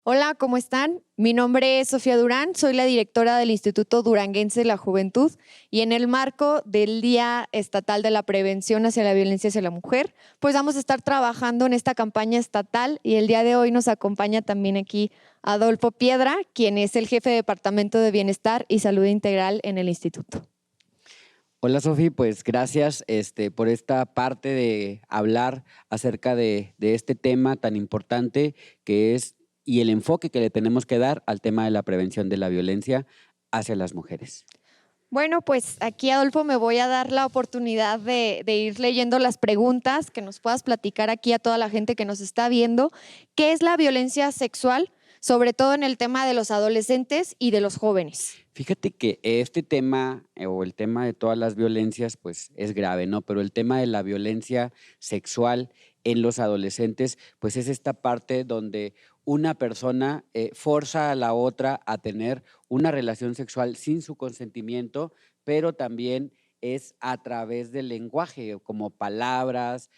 Hola, ¿cómo están? Mi nombre es Sofía Durán, soy la directora del Instituto Duranguense de la Juventud y en el marco del Día Estatal de la Prevención hacia la Violencia hacia la Mujer, pues vamos a estar trabajando en esta campaña estatal y el día de hoy nos acompaña también aquí Adolfo Piedra, quien es el jefe de Departamento de Bienestar y Salud Integral en el Instituto. Hola Sofi, pues gracias por esta parte de hablar acerca de este tema tan importante que es y el enfoque que le tenemos que dar al tema de la prevención de la violencia hacia las mujeres. Bueno, pues aquí, Adolfo, me voy a dar la oportunidad de ir leyendo las preguntas, que nos puedas platicar aquí a toda la gente que nos está viendo. ¿Qué es la violencia sexual? Sobre todo en el tema de los adolescentes y de los jóvenes. Fíjate que este tema o el tema de todas las violencias pues es grave, ¿no? Pero el tema de la violencia sexual en los adolescentes pues es esta parte donde una persona forza a la otra a tener una relación sexual sin su consentimiento, pero también es a través del lenguaje, como palabras,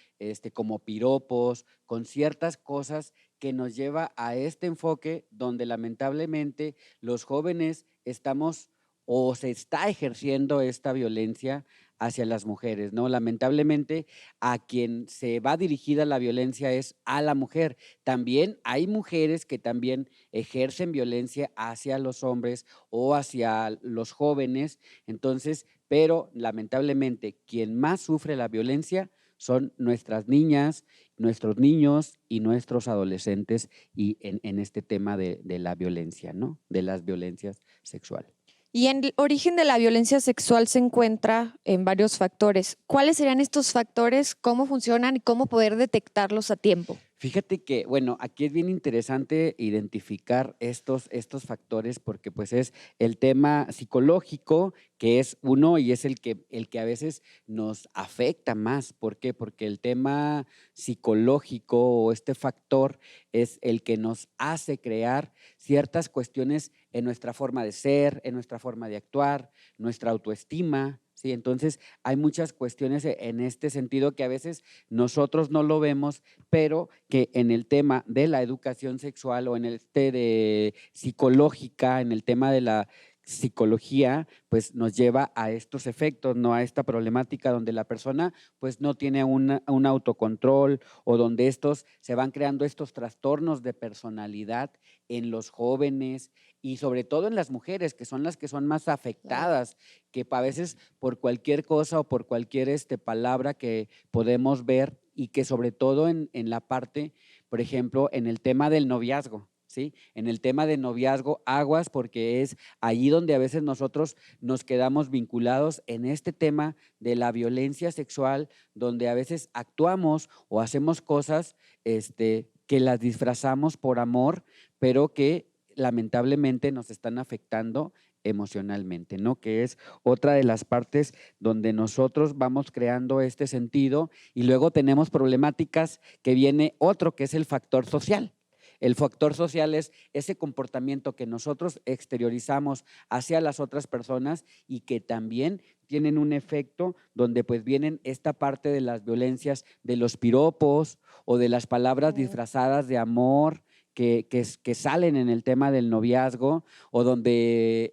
como piropos, con ciertas cosas que nos lleva a este enfoque donde lamentablemente los jóvenes estamos o se está ejerciendo esta violencia hacia las mujeres, ¿no? Lamentablemente a quien se va dirigida la violencia es a la mujer. También hay mujeres que también ejercen violencia hacia los hombres o hacia los jóvenes, entonces, pero lamentablemente quien más sufre la violencia son nuestras niñas, nuestros niños y nuestros adolescentes y en este tema de la violencia, ¿no? De las violencias sexuales. Y en el origen de la violencia sexual se encuentra en varios factores. ¿Cuáles serían estos factores? ¿Cómo funcionan y cómo poder detectarlos a tiempo? Fíjate que, bueno, aquí es bien interesante identificar estos factores porque pues es el tema psicológico, que es uno y es el que a veces nos afecta más. ¿Por qué? Porque el tema psicológico o este factor es el que nos hace crear ciertas cuestiones en nuestra forma de ser, en nuestra forma de actuar, nuestra autoestima. Sí, entonces hay muchas cuestiones en este sentido que a veces nosotros no lo vemos, pero que en el tema de la educación sexual o en el de psicológica, en el tema de la psicología, pues nos lleva a estos efectos, no a esta problemática donde la persona pues no tiene un autocontrol o donde se van creando estos trastornos de personalidad en los jóvenes y sobre todo en las mujeres, que son las que son más afectadas, que a veces por cualquier cosa o por cualquier palabra que podemos ver y que sobre todo en la parte, por ejemplo, en el tema del noviazgo, ¿sí? En el tema de noviazgo, aguas, porque es allí donde a veces nosotros nos quedamos vinculados en este tema de la violencia sexual, donde a veces actuamos o hacemos cosas que las disfrazamos por amor, pero que lamentablemente nos están afectando emocionalmente, ¿no? Que es otra de las partes donde nosotros vamos creando este sentido y luego tenemos problemáticas que viene otro que es el factor social. El factor social es ese comportamiento que nosotros exteriorizamos hacia las otras personas y que también tienen un efecto donde pues vienen esta parte de las violencias de los piropos o de las palabras disfrazadas de amor que salen en el tema del noviazgo o donde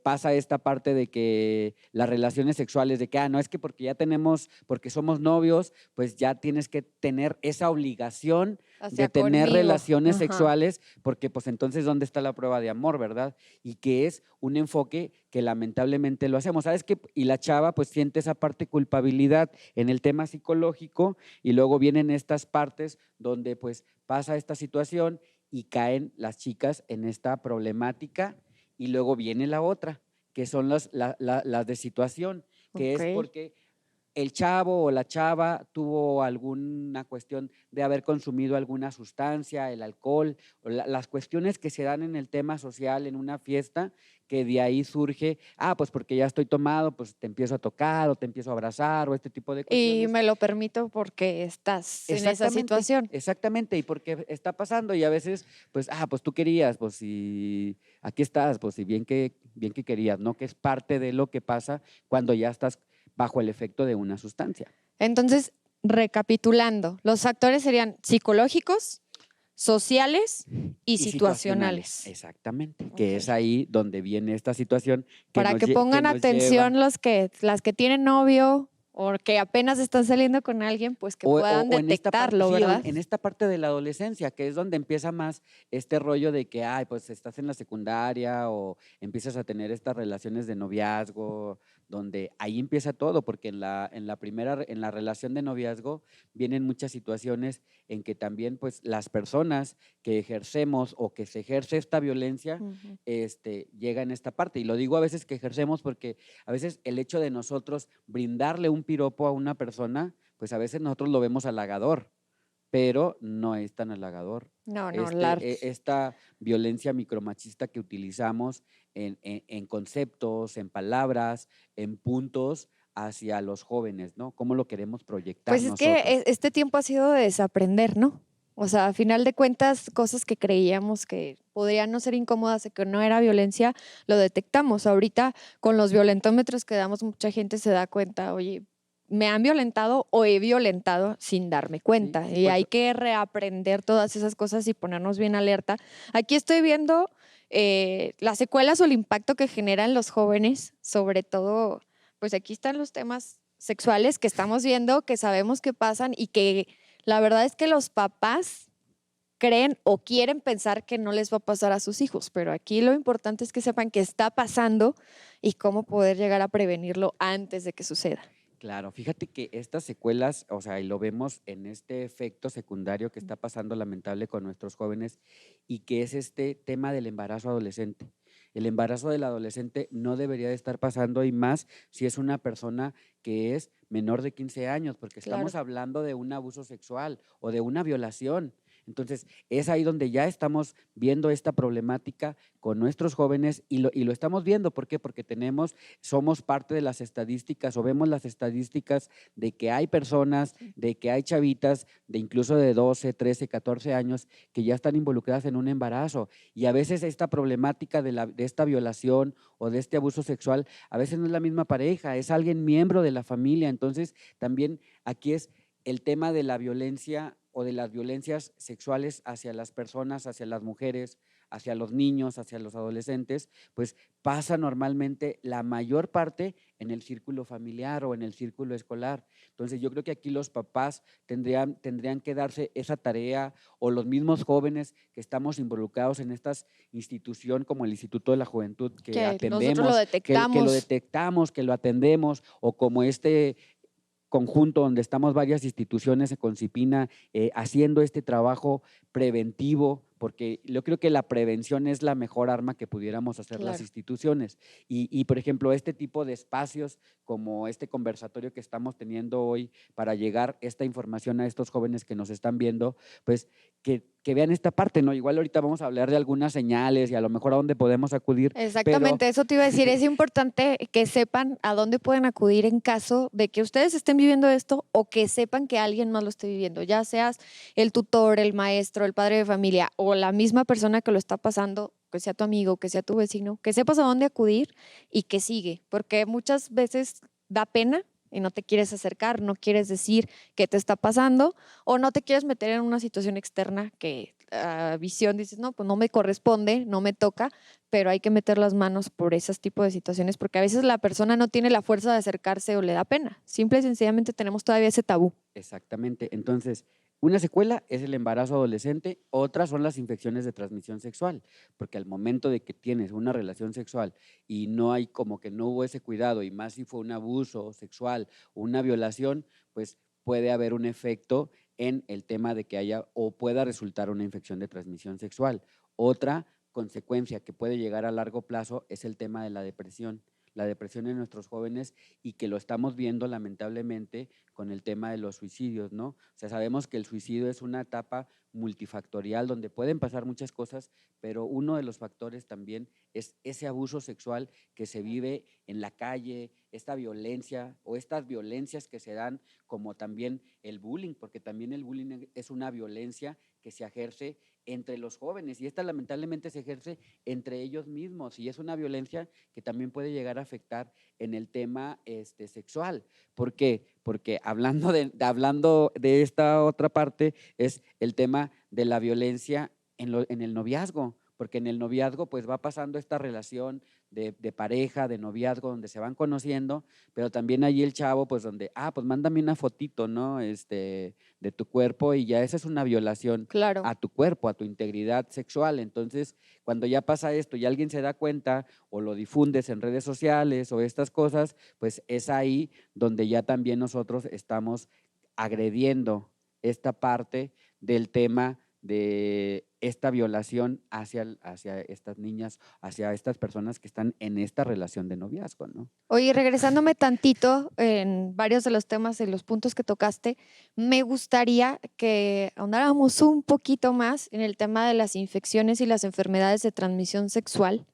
pasa esta parte de que las relaciones sexuales, de que, no, es que porque somos novios, pues ya tienes que tener esa obligación de tener Conmigo. relaciones Ajá. sexuales, porque pues entonces, ¿dónde está la prueba de amor, verdad? Y que es un enfoque que lamentablemente lo hacemos, ¿sabes qué? Y la chava pues siente esa parte de culpabilidad en el tema psicológico y luego vienen estas partes donde pues pasa esta situación y caen las chicas en esta problemática y luego viene la otra, que son las de situación, que es porque el chavo o la chava tuvo alguna cuestión de haber consumido alguna sustancia, el alcohol, o las cuestiones que se dan en el tema social en una fiesta, que de ahí surge, pues porque ya estoy tomado, pues te empiezo a tocar o te empiezo a abrazar o este tipo de Y cuestiones. me lo permito porque estás en esa situación. Exactamente, y porque está pasando y a veces, pues tú querías, pues si aquí estás, pues si bien que querías, ¿no? Que es parte de lo que pasa cuando ya estás bajo el efecto de una sustancia. Entonces, recapitulando, los factores serían psicológicos, sociales y Y situacionales, situacionales. exactamente, que es Ok. ahí donde viene esta situación Para que que pongan nos lleva. atención las que tienen novio o que apenas están saliendo con alguien, pues que puedan O en esta parte, detectarlo, sí, ¿verdad? en esta parte de la adolescencia, que es donde empieza más este rollo de que, ay, pues estás en la secundaria o empiezas a tener estas relaciones de noviazgo, donde ahí empieza todo, porque en la relación de noviazgo vienen muchas situaciones en que también, pues, las personas que ejercemos o que se ejerce esta violencia, Ujú. llega en esta parte. Y lo digo a veces que ejercemos porque a veces el hecho de nosotros brindarle un piropo a una persona, pues a veces nosotros lo vemos halagador, pero no es tan halagador. No, no, la, Esta violencia micromachista que utilizamos en conceptos, en palabras, en puntos hacia los jóvenes, ¿no? ¿Cómo lo queremos proyectar pues es que nosotros? este tiempo ha sido de desaprender, ¿no? O sea, a final de cuentas, cosas que creíamos que podrían no ser incómodas y que no era violencia, lo detectamos. Ahorita con los violentómetros que damos, mucha gente se da cuenta, oye, me han violentado o he violentado sin darme Sí, cuenta. sí, Y por hay eso. que reaprender todas esas cosas y ponernos bien alerta. Aquí estoy viendo las secuelas o el impacto que generan los jóvenes, sobre todo, pues aquí están los temas sexuales que estamos viendo, que sabemos que pasan y que la verdad es que los papás creen o quieren pensar que no les va a pasar a sus hijos, pero aquí lo importante es que sepan que está pasando y cómo poder llegar a prevenirlo antes de que suceda. Claro, fíjate que estas secuelas, o sea, y lo vemos en este efecto secundario que está pasando lamentable con nuestros jóvenes y que es este tema del embarazo adolescente. El embarazo del adolescente no debería de estar pasando y más si es una persona que es menor de 15 años, porque Claro. estamos hablando de un abuso sexual o de una violación. Entonces, es ahí donde ya estamos viendo esta problemática con nuestros jóvenes y lo estamos viendo. ¿Por qué? Porque somos parte de las estadísticas o vemos las estadísticas de que hay personas, Sí. de que hay chavitas de incluso de 12, 13, 14 años que ya están involucradas en un embarazo. Y a veces esta problemática de esta violación o de este abuso sexual, a veces no es la misma pareja, es alguien miembro de la familia. Entonces, también aquí es el tema de la violencia o de las violencias sexuales hacia las personas, hacia las mujeres, hacia los niños, hacia los adolescentes, pues pasa normalmente la mayor parte en el círculo familiar o en el círculo escolar. Entonces yo creo que aquí los papás tendrían que darse esa tarea o los mismos jóvenes que estamos involucrados en esta institución como el Instituto de la Juventud que Que nosotros lo atendemos, que lo detectamos. detectamos, que lo atendemos o como este conjunto donde estamos varias instituciones con CIPINA haciendo este trabajo preventivo, porque yo creo que la prevención es la mejor arma que pudiéramos hacer las Claro. instituciones. Por ejemplo, este tipo de espacios como este conversatorio que estamos teniendo hoy para llegar esta información a estos jóvenes que nos están viendo, pues que vean esta parte, ¿no? Igual ahorita vamos a hablar de algunas señales y a lo mejor a dónde podemos acudir, pero Exactamente, eso te iba a decir. Es importante que sepan a dónde pueden acudir en caso de que ustedes estén viviendo esto o que sepan que alguien más lo esté viviendo, ya seas el tutor, el maestro, el padre de familia o la misma persona que lo está pasando, que sea tu amigo, que sea tu vecino, que sepas a dónde acudir y que sigue, porque muchas veces da pena y no te quieres acercar, no quieres decir qué te está pasando o no te quieres meter en una situación externa que a visión dices, no, pues no me corresponde, no me toca, pero hay que meter las manos por esos tipos de situaciones porque a veces la persona no tiene la fuerza de acercarse o le da pena. Simple y sencillamente tenemos todavía ese tabú. exactamente. Entonces, una secuela es el embarazo adolescente, otras son las infecciones de transmisión sexual, porque al momento de que tienes una relación sexual y no hay como que no hubo ese cuidado, y más si fue un abuso sexual o una violación, pues puede haber un efecto en el tema de que haya o pueda resultar una infección de transmisión sexual. Otra consecuencia que puede llegar a largo plazo es el tema de la depresión en nuestros jóvenes y que lo estamos viendo lamentablemente con el tema de los suicidios, ¿no? O sea, sabemos que el suicidio es una etapa multifactorial donde pueden pasar muchas cosas, pero uno de los factores también es ese abuso sexual que se vive en la calle, esta violencia o estas violencias que se dan, como también el bullying, porque también el bullying es una violencia que se ejerce entre los jóvenes y esta lamentablemente se ejerce entre ellos mismos y es una violencia que también puede llegar a afectar en el tema sexual. ¿Por qué? Porque hablando de esta otra parte es el tema de la violencia en el noviazgo, porque en el noviazgo pues va pasando esta relación de pareja, de noviazgo, donde se van conociendo, pero también allí el chavo, pues donde, pues mándame una fotito, ¿no? De tu cuerpo y ya esa es una violación Claro. a tu cuerpo, a tu integridad sexual. Entonces, cuando ya pasa esto y alguien se da cuenta o lo difundes en redes sociales o estas cosas, pues es ahí donde ya también nosotros estamos agrediendo esta parte del tema de esta violación hacia estas niñas, hacia estas personas que están en esta relación de noviazgo, ¿no? Oye, regresándome tantito en varios de los temas y los puntos que tocaste, me gustaría que ahondáramos un poquito más en el tema de las infecciones y las enfermedades de transmisión sexual,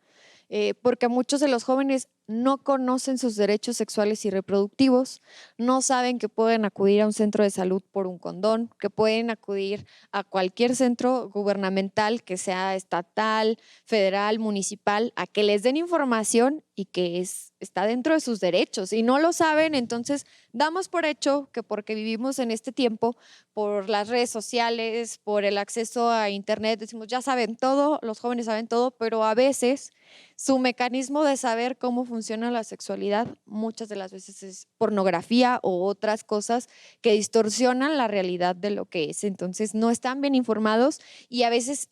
porque muchos de los jóvenes no conocen sus derechos sexuales y reproductivos, no saben que pueden acudir a un centro de salud por un condón, que pueden acudir a cualquier centro gubernamental, que sea estatal, federal, municipal, a que les den información y que está dentro de sus derechos. Y no lo saben, entonces damos por hecho que porque vivimos en este tiempo, por las redes sociales, por el acceso a Internet, decimos, ya saben todo, los jóvenes saben todo, pero a veces su mecanismo de saber cómo funciona la sexualidad muchas de las veces es pornografía o otras cosas que distorsionan la realidad de lo que es. Entonces no están bien informados y a veces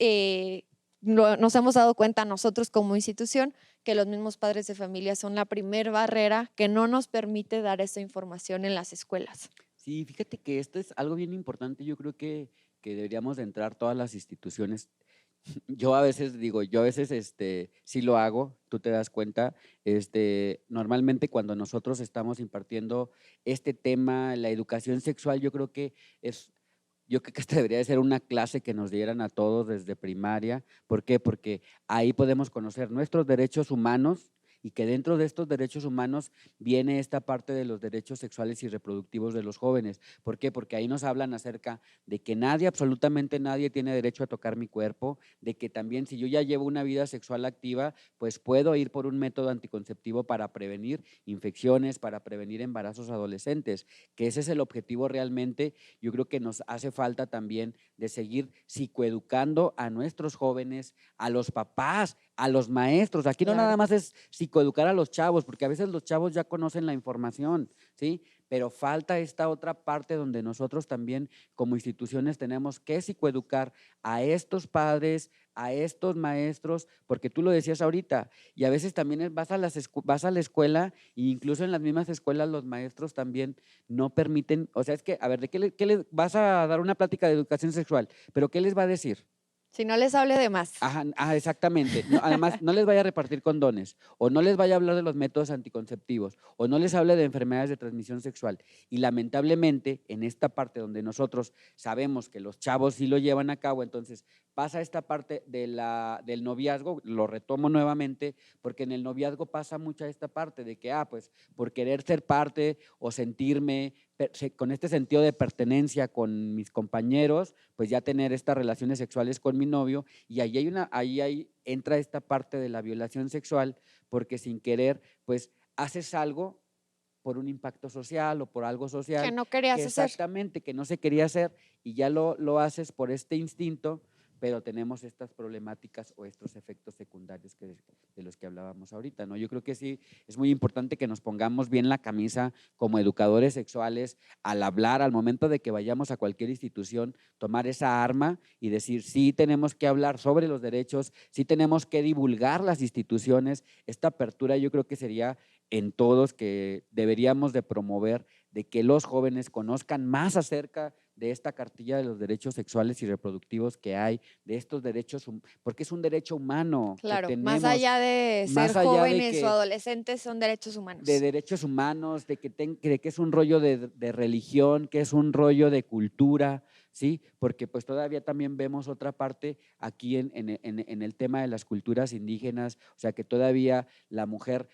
nos hemos dado cuenta nosotros como institución que los mismos padres de familia son la primer barrera que no nos permite dar esa información en las escuelas. Sí, fíjate que esto es algo bien importante. Yo creo que deberíamos de entrar todas las instituciones. Yo a veces digo, yo a veces sí lo hago, tú te das cuenta, normalmente cuando nosotros estamos impartiendo este tema, la educación sexual, yo creo que esta debería de ser una clase que nos dieran a todos desde primaria. ¿Por qué? Porque ahí podemos conocer nuestros derechos humanos y que dentro de estos derechos humanos viene esta parte de los derechos sexuales y reproductivos de los jóvenes. ¿Por qué? Porque ahí nos hablan acerca de que nadie, absolutamente nadie tiene derecho a tocar mi cuerpo, de que también si yo ya llevo una vida sexual activa, pues puedo ir por un método anticonceptivo para prevenir infecciones, para prevenir embarazos adolescentes, que ese es el objetivo realmente. Yo creo que nos hace falta también de seguir psicoeducando a nuestros jóvenes, a los papás, a los maestros. Aquí no Claro. nada más es psicoeducar a los chavos, porque a veces los chavos ya conocen la información, ¿sí? Pero falta esta otra parte donde nosotros también como instituciones tenemos que psicoeducar a estos padres, a estos maestros, porque tú lo decías ahorita, y a veces también vas a la escuela e incluso en las mismas escuelas los maestros también no permiten, o sea, es que, a ver, ¿qué les vas a dar una plática de educación sexual? ¿Pero qué les va a decir? Si no les hable de más. Ajá, exactamente. No, además, no les vaya a repartir condones, o no les vaya a hablar de los métodos anticonceptivos, o no les hable de enfermedades de transmisión sexual. Y lamentablemente, en esta parte donde nosotros sabemos que los chavos sí lo llevan a cabo, entonces pasa esta parte del noviazgo, lo retomo nuevamente, porque en el noviazgo pasa mucha esta parte de que, pues, por querer ser parte o sentirme con este sentido de pertenencia con mis compañeros, pues ya tener estas relaciones sexuales con mi novio y ahí entra esta parte de la violación sexual porque sin querer pues haces algo por un impacto social o por algo Que social no querías que hacer. exactamente que no se quería hacer y ya lo haces por este instinto, pero tenemos estas problemáticas o estos efectos secundarios de los que hablábamos ahorita, ¿no? Yo creo que sí, es muy importante que nos pongamos bien la camisa como educadores sexuales al hablar, al momento de que vayamos a cualquier institución, tomar esa arma y decir, sí tenemos que hablar sobre los derechos, sí tenemos que divulgar las instituciones. Esta apertura yo creo que sería en todos que deberíamos de promover de que los jóvenes conozcan más acerca de esta cartilla de los derechos sexuales y reproductivos que hay, de estos derechos, porque es un derecho humano que Claro, más tenemos, allá de ser más allá jóvenes o adolescentes, son derechos de humanos. derechos humanos, de que es un rollo de religión, que es un rollo de cultura, ¿sí? Porque pues todavía también vemos otra parte aquí en el tema de las culturas indígenas, o sea que todavía la mujer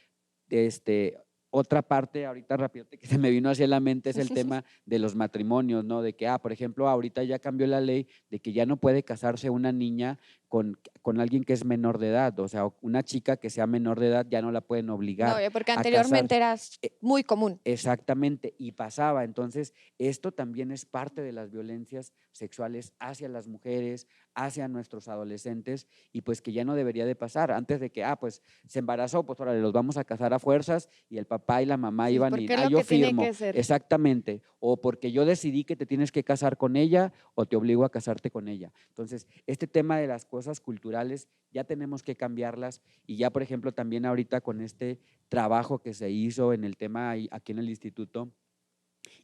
otra parte, ahorita rápido que se me vino hacia la mente es el tema de los matrimonios, ¿no? De que, por ejemplo, ahorita ya cambió la ley de que ya no puede casarse una niña con alguien que es menor de edad, o sea, una chica que sea menor de edad ya no la pueden No, obligar porque a casar. anteriormente era E- muy común. Exactamente, y pasaba. Entonces, esto también es parte de las violencias sexuales hacia las mujeres, hacia nuestros adolescentes, y pues que ya no debería de pasar. Antes de que, pues se embarazó, pues ahora los vamos a casar a fuerzas, y el papá y la mamá Sí, iban y, porque es lo yo que tiene firmo. que ser. Exactamente, o porque yo decidí que te tienes que casar con ella, o te obligo a casarte con ella. Entonces, este tema de las cosas culturales ya tenemos que cambiarlas, y ya, por ejemplo, también ahorita con este trabajo que se hizo en el tema aquí en el instituto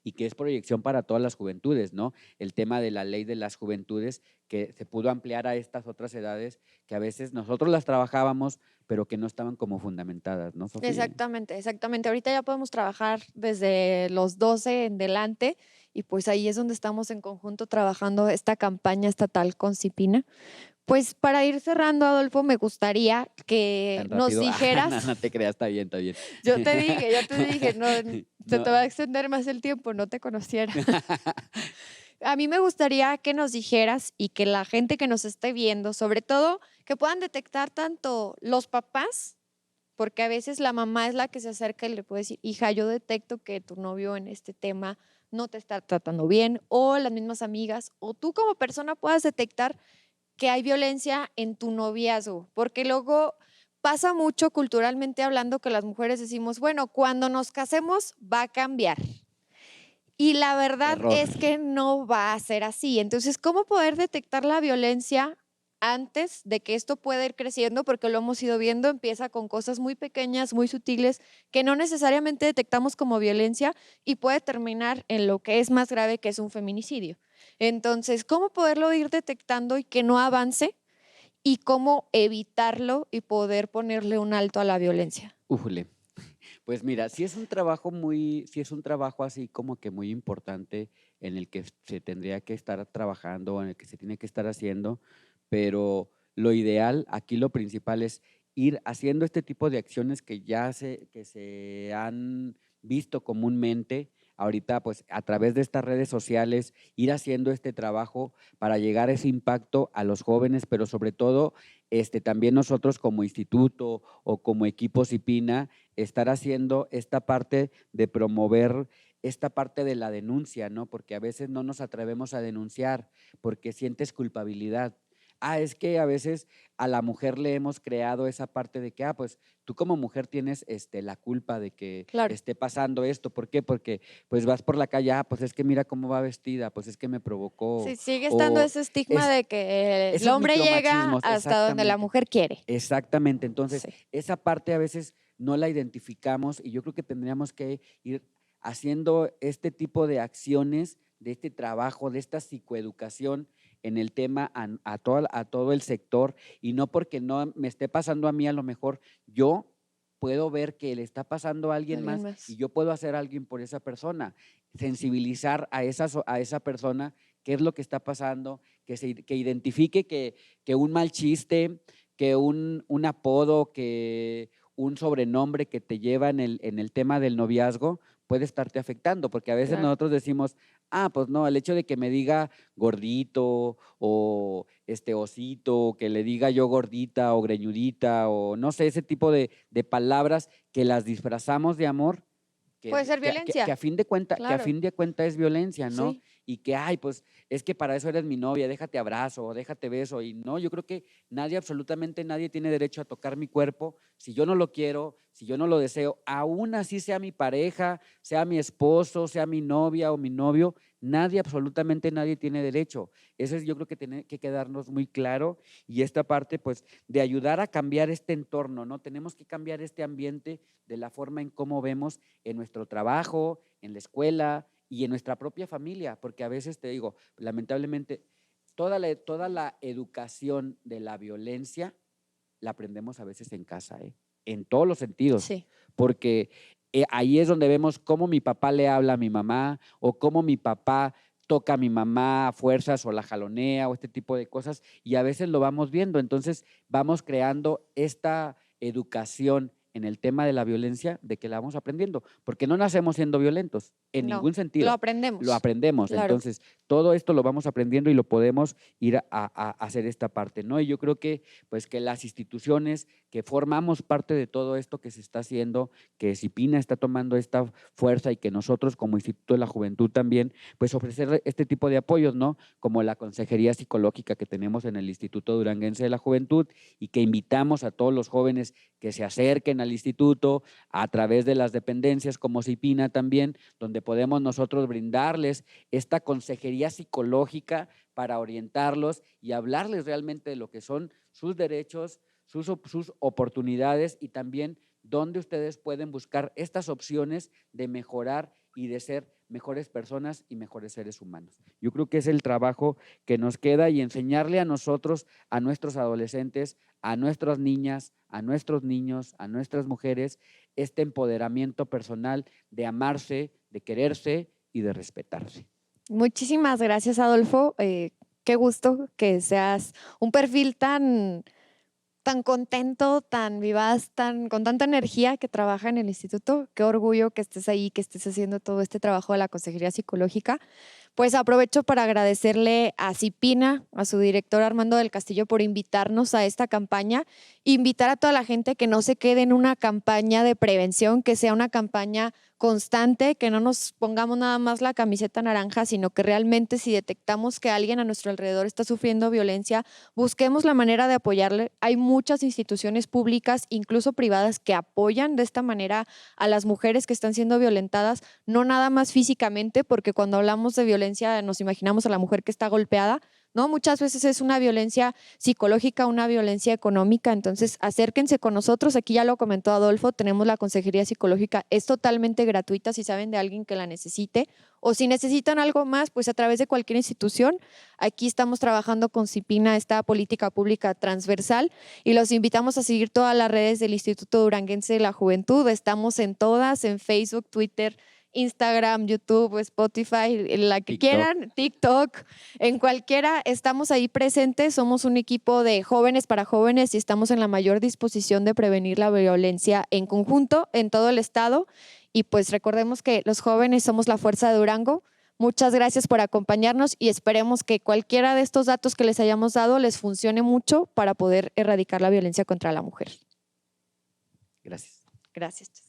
y que es proyección para todas las juventudes, ¿no? El tema de la ley de las juventudes que se pudo ampliar a estas otras edades que a veces nosotros las trabajábamos, pero que no estaban como fundamentadas, ¿no, Sofía? Exactamente, exactamente. Ahorita ya podemos trabajar desde los 12 en delante y pues ahí es donde estamos en conjunto trabajando esta campaña estatal con Cipina. Pues para ir cerrando, Adolfo, me gustaría que Tan nos rápido. No, dijeras, no te creas, está bien, está bien. yo te dije, no, se No. te va a extender más el tiempo, no te conociera. A mí me gustaría que nos dijeras y que la gente que nos esté viendo, sobre todo, que puedan detectar tanto los papás, porque a veces la mamá es la que se acerca y le puede decir, hija, yo detecto que tu novio en este tema no te está tratando bien, o las mismas amigas, o tú como persona puedas detectar que hay violencia en tu noviazgo, porque luego pasa mucho culturalmente hablando que las mujeres decimos, bueno, cuando nos casemos va a cambiar. Y la verdad Error. es que no va a ser así. Entonces, ¿cómo poder detectar la violencia antes de que esto pueda ir creciendo? Porque lo hemos ido viendo, empieza con cosas muy pequeñas, muy sutiles, que no necesariamente detectamos como violencia y puede terminar en lo que es más grave, que es un feminicidio. Entonces, ¿cómo poderlo ir detectando y que no avance? Y cómo evitarlo y poder ponerle un alto a la violencia. Újule. Pues mira, sí es un trabajo así como que muy importante en el que se tendría que estar trabajando, en el que se tiene que estar haciendo, pero lo ideal, aquí lo principal es ir haciendo este tipo de acciones que se han visto comúnmente. Ahorita, pues a través de estas redes sociales, ir haciendo este trabajo para llegar a ese impacto a los jóvenes, pero sobre todo también nosotros como instituto o como equipo CIPINA, estar haciendo esta parte de promover esta parte de la denuncia, ¿no? Porque a veces no nos atrevemos a denunciar porque sientes culpabilidad. Es que a veces a la mujer le hemos creado esa parte de que, pues tú como mujer tienes la culpa de que Claro. esté pasando esto. ¿Por qué? Porque pues vas por la calle, pues es que mira cómo va vestida, pues es que me provocó. Sí, sigue estando O ese estigma es, de que el esos hombre llega micromachismos, hasta donde la exactamente. mujer quiere. Exactamente. Entonces, Sí. esa parte a veces no la identificamos y yo creo que tendríamos que ir haciendo este tipo de acciones, de este trabajo, de esta psicoeducación en el tema a todo el sector, y no porque no me esté pasando a mí, a lo mejor yo puedo ver que le está pasando a alguien Alguien más y más. yo puedo hacer alguien por esa persona, sensibilizar a esa persona qué es lo que está pasando, que identifique que un mal chiste, que un apodo, que un sobrenombre que te lleva en el tema del noviazgo puede estarte afectando, porque a veces Claro. nosotros decimos, pues no, el hecho de que me diga gordito o osito, que le diga yo gordita o greñudita o no sé, ese tipo de palabras que las disfrazamos de amor, Puede ser que violencia. a fin de cuenta, Claro. es violencia, ¿no? Sí. Y que, pues es que para eso eres mi novia, déjate abrazo o déjate beso. Y no, yo creo que nadie, absolutamente nadie tiene derecho a tocar mi cuerpo si yo no lo quiero, si yo no lo deseo, aún así sea mi pareja, sea mi esposo, sea mi novia o mi novio, nadie, absolutamente nadie tiene derecho. Eso es, yo creo que tiene que quedarnos muy claro, y esta parte pues de ayudar a cambiar este entorno, ¿no? Tenemos que cambiar este ambiente de la forma en cómo vemos en nuestro trabajo, en la escuela y en nuestra propia familia, porque a veces te digo, lamentablemente, toda la educación de la violencia la aprendemos a veces en casa, en todos los sentidos, Sí. porque ahí es donde vemos cómo mi papá le habla a mi mamá o cómo mi papá toca a mi mamá a fuerzas o la jalonea o este tipo de cosas, y a veces lo vamos viendo. Entonces vamos creando esta educación en el tema de la violencia, de que la vamos aprendiendo, porque no nacemos siendo violentos en No, ningún sentido. lo aprendemos. Lo aprendemos. Claro. Entonces, todo esto lo vamos aprendiendo y lo podemos ir a hacer esta parte, ¿no? Y yo creo que, pues, que las instituciones que formamos parte de todo esto que se está haciendo, que CIPINA está tomando esta fuerza y que nosotros como Instituto de la Juventud también, pues ofrecer este tipo de apoyos, ¿no? Como la consejería psicológica que tenemos en el Instituto Duranguense de la Juventud y que invitamos a todos los jóvenes que se acerquen al instituto a través de las dependencias como CIPINA también, donde podemos nosotros brindarles esta consejería psicológica para orientarlos y hablarles realmente de lo que son sus derechos, sus oportunidades y también dónde ustedes pueden buscar estas opciones de mejorar y de ser mejores personas y mejores seres humanos. Yo creo que es el trabajo que nos queda y enseñarle a nosotros, a nuestros adolescentes, a nuestras niñas, a nuestros niños, a nuestras mujeres, este empoderamiento personal de amarse, de quererse y de respetarse. Muchísimas gracias, Adolfo. Qué gusto que seas un perfil tan contento, tan vivaz, con tanta energía que trabaja en el instituto. Qué orgullo que estés ahí, que estés haciendo todo este trabajo de la consejería psicológica. Pues aprovecho para agradecerle a CIPINA, a su director Armando del Castillo, por invitarnos a esta campaña. Invitar a toda la gente que no se quede en una campaña de prevención, que sea una campaña constante, que no nos pongamos nada más la camiseta naranja, sino que realmente si detectamos que alguien a nuestro alrededor está sufriendo violencia, busquemos la manera de apoyarle. Hay muchas instituciones públicas, incluso privadas, que apoyan de esta manera a las mujeres que están siendo violentadas, no nada más físicamente, porque cuando hablamos de violencia nos imaginamos a la mujer que está golpeada, ¿no? Muchas veces es una violencia psicológica, una violencia económica, entonces acérquense con nosotros, aquí ya lo comentó Adolfo, tenemos la consejería psicológica, es totalmente gratuita si saben de alguien que la necesite o si necesitan algo más, pues a través de cualquier institución, aquí estamos trabajando con CIPINA, esta política pública transversal y los invitamos a seguir todas las redes del Instituto Duranguense de la Juventud, estamos en todas, en Facebook, Twitter, Instagram, YouTube, Spotify, la que quieran, TikTok, en cualquiera, estamos ahí presentes, somos un equipo de jóvenes para jóvenes y estamos en la mayor disposición de prevenir la violencia en conjunto en todo el estado y pues recordemos que los jóvenes somos la fuerza de Durango. Muchas gracias por acompañarnos y esperemos que cualquiera de estos datos que les hayamos dado les funcione mucho para poder erradicar la violencia contra la mujer. Gracias. Gracias.